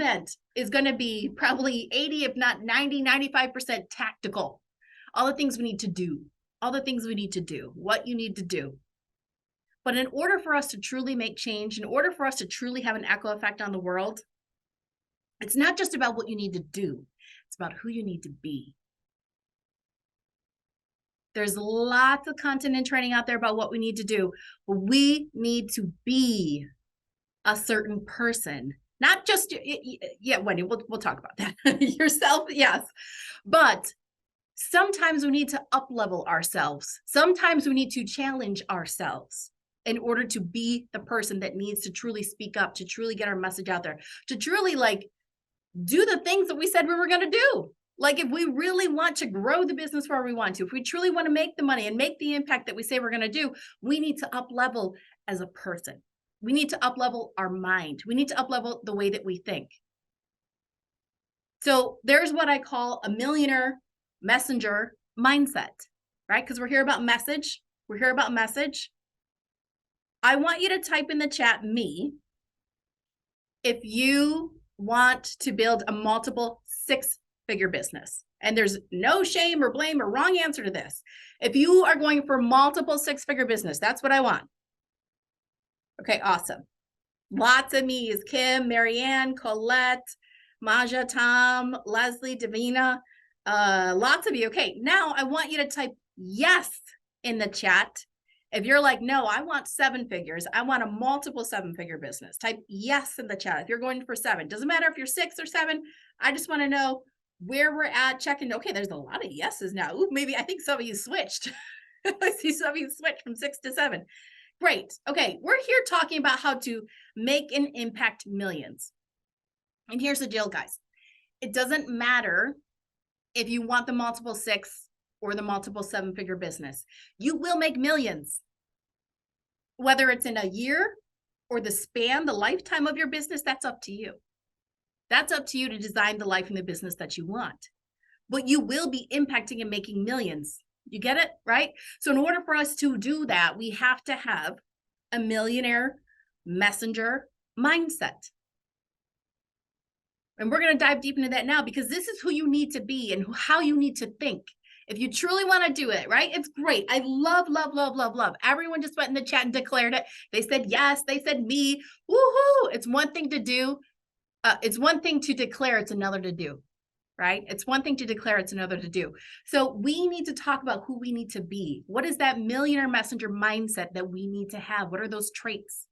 event is going to be probably 80, if not 90, 95% tactical. All the things we need to do, what you need to do. But in order for us to truly make change, in order for us to truly have an echo effect on the world, it's not just about what you need to do. It's about who you need to be. There's lots of content and training out there about what we need to do, but we need to be a certain person. Not just, yeah, Wendy, we'll talk about that. Yourself, yes. But sometimes we need to up-level ourselves. Sometimes we need to challenge ourselves in order to be the person that needs to truly speak up, to truly get our message out there, to truly do the things that we said we were going to do. Like if we really want to grow the business where we want to, if we truly want to make the money and make the impact that we say we're going to do, we need to up-level as a person. We need to up-level our mind. We need to up-level the way that we think. So there's what I call a millionaire messenger mindset, right? Because we're here about message. We're here about message. I want you to type in the chat me if you want to build a multiple six-figure business. And there's no shame or blame or wrong answer to this. If you are going for multiple six-figure business, that's what I want. Okay, awesome. Lots of me's. Kim, Marianne, Colette, Maja, Tom, Leslie, Davina, lots of you. Okay, now I want you to type yes in the chat. If you're like, no, I want 7 figures. I want a multiple 7-figure business. Type yes in the chat. If you're going for 7, doesn't matter if you're 6 or 7. I just want to know where we're at. Checking. Okay, there's a lot of yeses now. Ooh, maybe I think some of you switched. I see some of you switched from 6 to 7. Great. Okay, we're here talking about how to make and impact millions. And here's the deal, guys. It doesn't matter if you want the multiple 6 or the multiple 7-figure business. You will make millions. Whether it's in a year or the span, the lifetime of your business, that's up to you. That's up to you to design the life and the business that you want. But you will be impacting and making millions. You get it, right? So in order for us to do that, we have to have a millionaire messenger mindset. And we're going to dive deep into that now because this is who you need to be and how you need to think. If you truly want to do it, right? It's great. I love, love, love, love, love. Everyone just went in the chat and declared it. They said yes. They said me. Woohoo. It's one thing to do. It's one thing to declare. It's another to do, right? It's one thing to declare. It's another to do. So we need to talk about who we need to be. What is that millionaire messenger mindset that we need to have? What are those traits?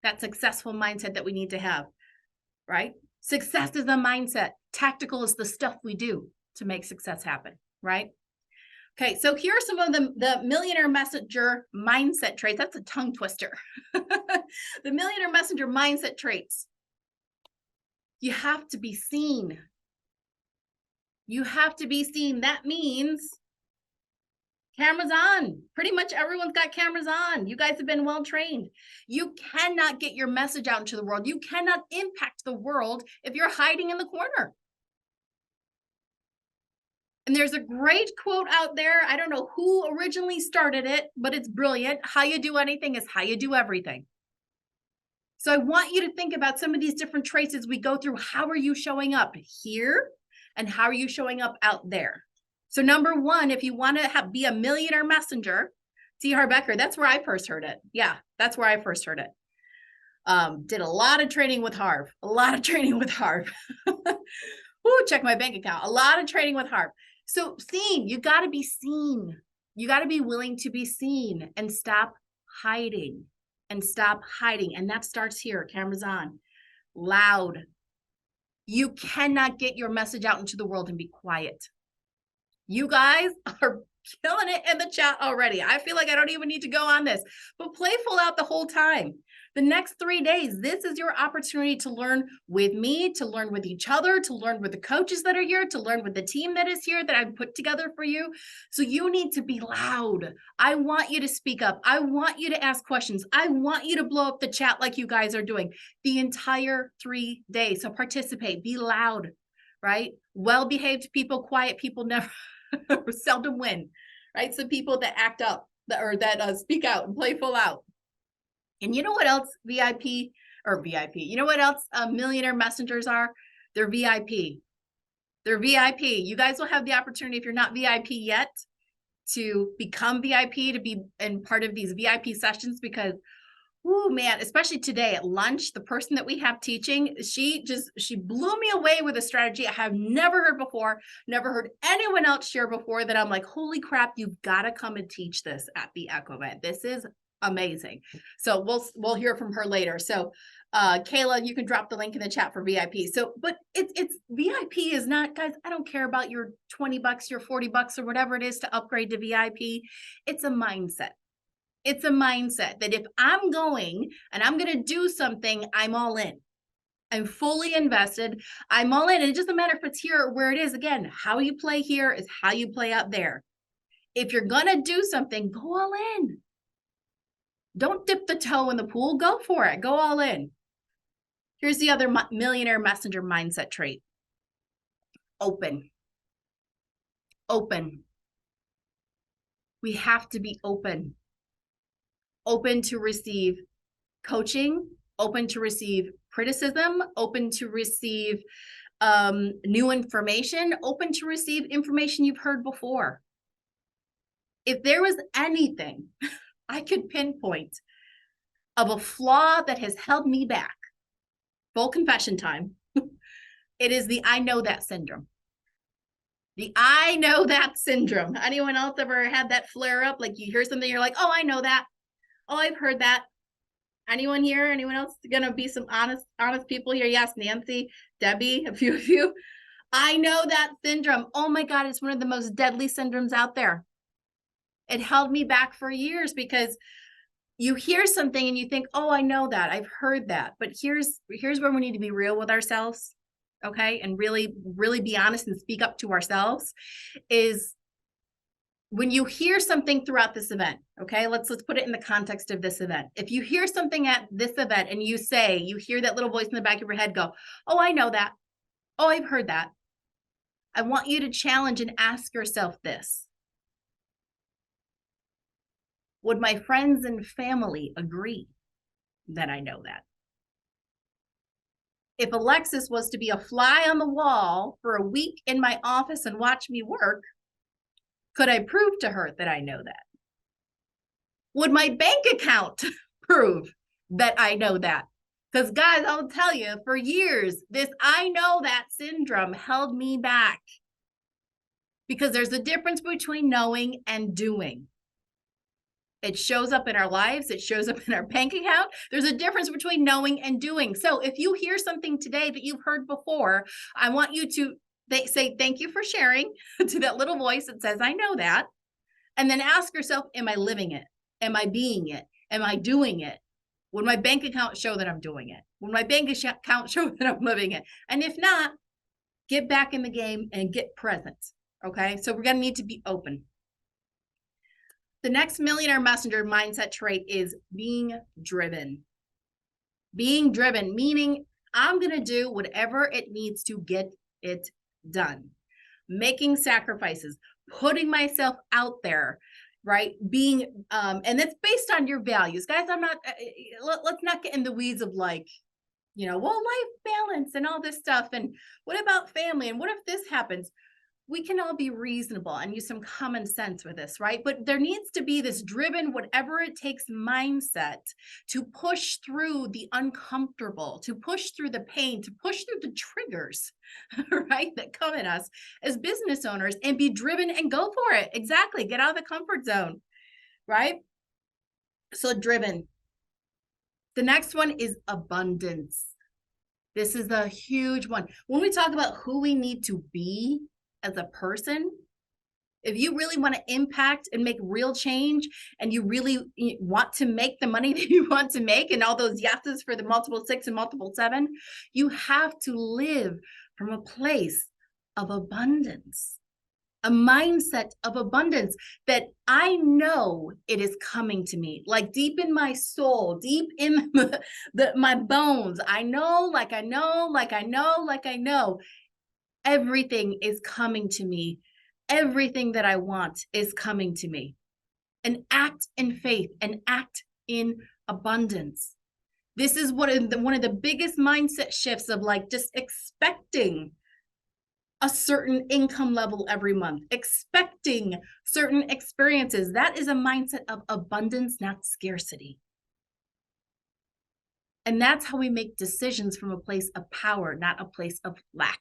That successful mindset that we need to have, right? Success is a mindset. Tactical is the stuff we do to make success happen, right? Okay, so here are some of the millionaire messenger mindset traits. That's a tongue twister. The millionaire messenger mindset traits. You have to be seen. You have to be seen. That means cameras on. Pretty much everyone's got cameras on. You guys have been well trained. You cannot get your message out into the world. You cannot impact the world if you're hiding in the corner. And there's a great quote out there. I don't know who originally started it, but it's brilliant. How you do anything is how you do everything. So I want you to think about some of these different traits as we go through. How are you showing up here and how are you showing up out there? So number 1, if you want to be a millionaire messenger, T. Harbecker, that's where I first heard it. Yeah, that's where I first heard it. Did a lot of training with Harv. Ooh, check my bank account. A lot of training with Harv. So seen, you got to be seen. You got to be willing to be seen and stop hiding and stop hiding. And that starts here. Cameras on. Loud. You cannot get your message out into the world and be quiet. You guys are killing it in the chat already. I feel like I don't even need to go on this, but playful out the whole time. The next 3 days, this is your opportunity to learn with me, to learn with each other, to learn with the coaches that are here, to learn with the team that is here that I've put together for you. So you need to be loud. I want you to speak up. I want you to ask questions. I want you to blow up the chat like you guys are doing the entire 3 days. So participate, be loud, right? Well-behaved people, quiet people never seldom win, right? So people that act up or that speak out and play full out. And you know what else, VIP or VIP. You know what else millionaire messengers are? They're VIP. They're VIP. You guys will have the opportunity, if you're not VIP yet, to become VIP, to be in part of these VIP sessions, because oh man, especially today at lunch, the person that we have teaching, she blew me away with a strategy I have never heard before, never heard anyone else share before, that I'm like, holy crap, you've got to come and teach this at the Echo event. This is amazing. So we'll hear from her later. So Kayla, you can drop the link in the chat for VIP. So, but it's VIP is not, guys, I don't care about your $20, your $40 or whatever it is to upgrade to VIP. It's a mindset. It's a mindset that if I'm going and I'm going to do something, I'm all in. I'm fully invested. I'm all in. And it doesn't matter if it's here or where it is. Again, how you play here is how you play out there. If you're going to do something, go all in. Don't dip the toe in the pool. Go for it. Go all in. Here's the other millionaire messenger mindset trait. Open. Open. We have to be open. Open to receive coaching, open to receive criticism, open to receive new information, open to receive information you've heard before. If there was anything I could pinpoint of a flaw that has held me back, full confession time, it is the I know that syndrome. The I know that syndrome. Anyone else ever had that flare up? Like you hear something, you're like, oh, I know that. Oh, I've heard that. Anyone here? Anyone else gonna be some honest people here? Yes, Nancy, Debbie, a few of you. I know that syndrome. Oh my God, it's one of the most deadly syndromes out there. It held me back for years because you hear something and you think, oh, I know that. I've heard that. But here's where we need to be real with ourselves, okay? And really, really be honest and speak up to ourselves is when you hear something throughout this event, okay, let's put it in the context of this event. If you hear something at this event and you hear that little voice in the back of your head go, oh, I know that. Oh, I've heard that. I want you to challenge and ask yourself this. Would my friends and family agree that I know that? If Alexis was to be a fly on the wall for a week in my office and watch me work, could I prove to her that I know that? Would my bank account prove that I know that? Because guys, I'll tell you, for years, this I know that syndrome held me back. Because there's a difference between knowing and doing. It shows up in our lives. It shows up in our bank account. There's a difference between knowing and doing. So if you hear something today that you've heard before, I want you to say thank you for sharing to that little voice that says, I know that. And then ask yourself, am I living it? Am I being it? Am I doing it? Would my bank account show that I'm doing it? Would my bank account show that I'm living it? And if not, get back in the game and get present. Okay, so we're going to need to be open. The next millionaire messenger mindset trait is being driven. Being driven, meaning I'm going to do whatever it needs to get it done. Making sacrifices, putting myself out there, right? Being, and it's based on your values. Guys, let's not get in the weeds of like, well, life balance and all this stuff. And what about family? And what if this happens? We can all be reasonable and use some common sense with this, right? But there needs to be this driven, whatever it takes mindset to push through the uncomfortable, to push through the pain, to push through the triggers, right? That come at us as business owners and be driven and go for it. Exactly. Get out of the comfort zone, right? So driven. The next one is abundance. This is a huge one. When we talk about who we need to be as a person, if you really want to impact and make real change and you really want to make the money that you want to make and all those yeses for the multiple 6 and multiple 7, you have to live from a place of abundance, a mindset of abundance that I know it is coming to me, like deep in my soul, deep in my bones. I know, like I know, like I know, like I know. Everything is coming to me. Everything that I want is coming to me. And act in faith and act in abundance. This is one of the biggest mindset shifts of like just expecting a certain income level every month, expecting certain experiences. That is a mindset of abundance, not scarcity. And that's how we make decisions from a place of power, not a place of lack.